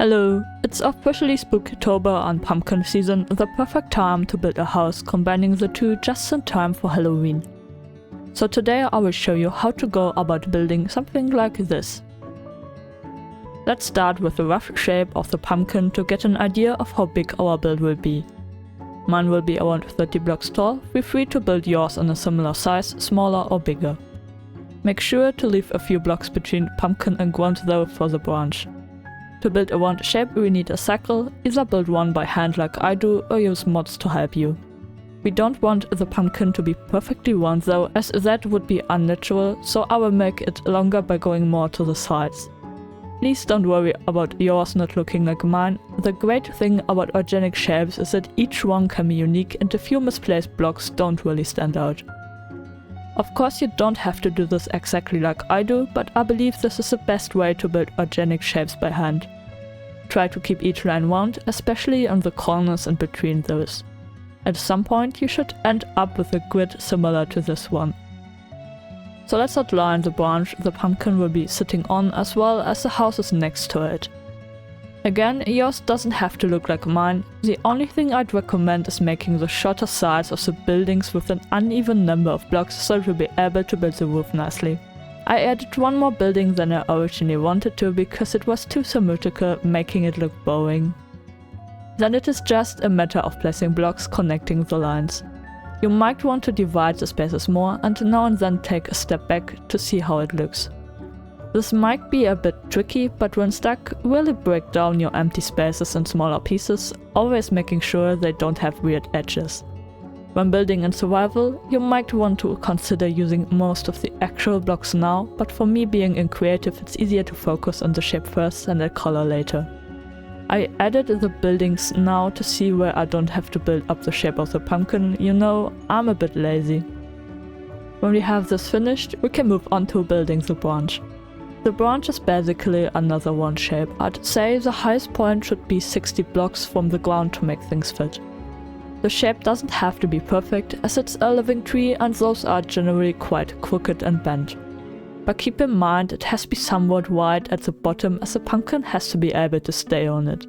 Hello, it's officially Spooktober and pumpkin season, the perfect time to build a house combining the two just in time for Halloween. So today I will show you how to go about building something like this. Let's start with the rough shape of the pumpkin to get an idea of how big our build will be. Mine will be around 30 blocks tall, feel free to build yours in a similar size, smaller or bigger. Make sure to leave a few blocks between pumpkin and ground though for the branch. To build a round shape we need a circle, either build one by hand like I do or use mods to help you. We don't want the pumpkin to be perfectly round though, as that would be unnatural, so I will make it longer by going more to the sides. Please don't worry about yours not looking like mine. The great thing about organic shapes is that each one can be unique and a few misplaced blocks don't really stand out. Of course you don't have to do this exactly like I do, but I believe this is the best way to build organic shapes by hand. Try to keep each line round, especially on the corners and between those. At some point you should end up with a grid similar to this one. So let's outline the branch the pumpkin will be sitting on as well as the houses next to it. Again, yours doesn't have to look like mine. The only thing I'd recommend is making the shorter sides of the buildings with an uneven number of blocks so you'll be able to build the roof nicely. I added one more building than I originally wanted to because it was too symmetrical, making it look boring. Then it is just a matter of placing blocks connecting the lines. You might want to divide the spaces more and now and then take a step back to see how it looks. This might be a bit tricky, but when stuck, really break down your empty spaces in smaller pieces, always making sure they don't have weird edges. When building in survival, you might want to consider using most of the actual blocks now, but for me being in creative it's easier to focus on the shape first and add color later. I added the buildings now to see where I don't have to build up the shape of the pumpkin, you know, I'm a bit lazy. When we have this finished, we can move on to building the branch. The branch is basically another round shape. I'd say the highest point should be 60 blocks from the ground to make things fit. The shape doesn't have to be perfect, as it's a living tree and those are generally quite crooked and bent. But keep in mind it has to be somewhat wide at the bottom as the pumpkin has to be able to stay on it.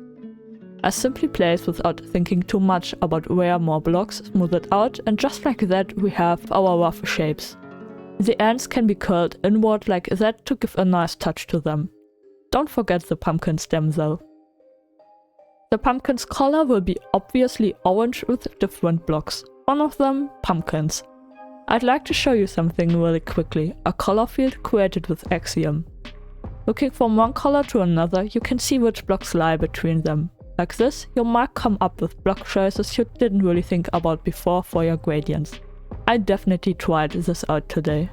I simply place without thinking too much about where more blocks, smooth it out, and just like that we have our rough shapes. The ends can be curled inward like that to give a nice touch to them. Don't forget the pumpkin stem though. The pumpkin's color will be obviously orange with different blocks, one of them pumpkins. I'd like to show you something really quickly, a color field created with Axiom. Looking from one color to another, you can see which blocks lie between them. Like this, you might come up with block choices you didn't really think about before for your gradients. I definitely tried this out today.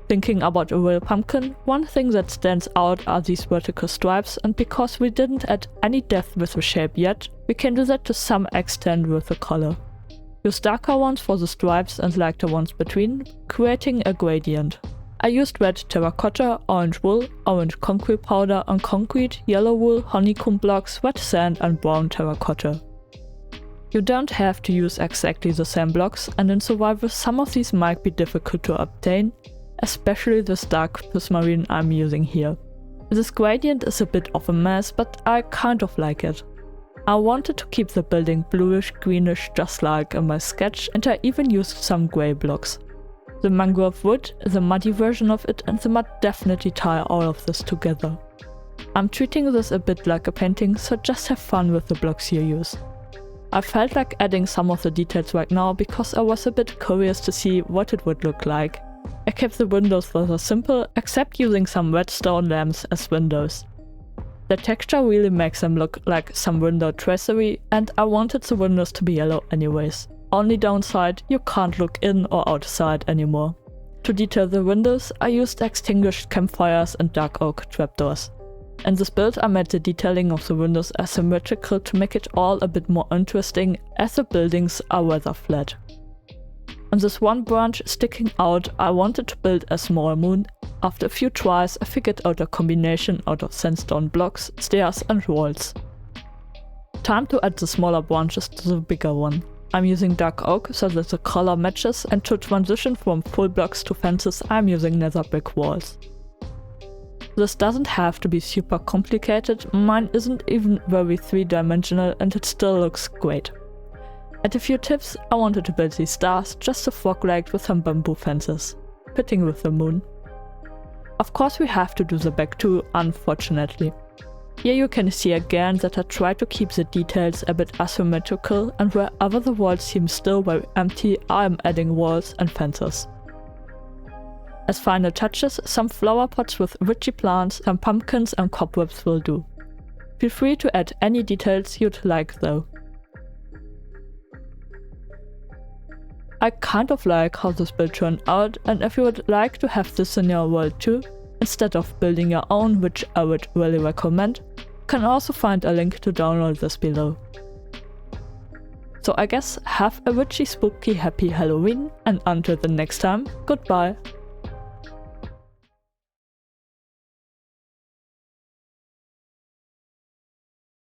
Thinking about a real pumpkin, one thing that stands out are these vertical stripes, and because we didn't add any depth with the shape yet, we can do that to some extent with the color. Use darker ones for the stripes and lighter ones between, creating a gradient. I used red terracotta, orange wool, orange concrete powder on concrete, yellow wool, honeycomb blocks, red sand and brown terracotta. You don't have to use exactly the same blocks, and in survival some of these might be difficult to obtain, especially this dark prismarine I'm using here. This gradient is a bit of a mess, but I kind of like it. I wanted to keep the building bluish greenish just like in my sketch, and I even used some grey blocks. The mangrove wood, the muddy version of it and the mud definitely tie all of this together. I'm treating this a bit like a painting, so just have fun with the blocks you use. I felt like adding some of the details right now because I was a bit curious to see what it would look like. I kept the windows rather simple, except using some redstone lamps as windows. The texture really makes them look like some window tracery, and I wanted the windows to be yellow anyways. Only downside, you can't look in or outside anymore. To detail the windows, I used extinguished campfires and dark oak trapdoors. In this build I made the detailing of the windows asymmetrical to make it all a bit more interesting, as the buildings are rather flat. On this one branch sticking out, I wanted to build a small moon. After a few tries, I figured out a combination out of sandstone blocks, stairs and walls. Time to add the smaller branches to the bigger one. I'm using dark oak so that the color matches, and to transition from full blocks to fences I'm using nether brick walls. This doesn't have to be super complicated, mine isn't even very three-dimensional and it still looks great. And a few tips: I wanted to build these stars, just a frog-legged with some bamboo fences, fitting with the moon. Of course we have to do the back too, unfortunately. Here you can see again that I try to keep the details a bit asymmetrical, and wherever the walls seem still very empty, I am adding walls and fences. As final touches, some flower pots with witchy plants, some pumpkins and cobwebs will do. Feel free to add any details you'd like though. I kind of like how this build turned out, and if you would like to have this in your world too, instead of building your own, which I would really recommend, you can also find a link to download this below. So I guess have a witchy, spooky, happy Halloween, and until the next time, goodbye!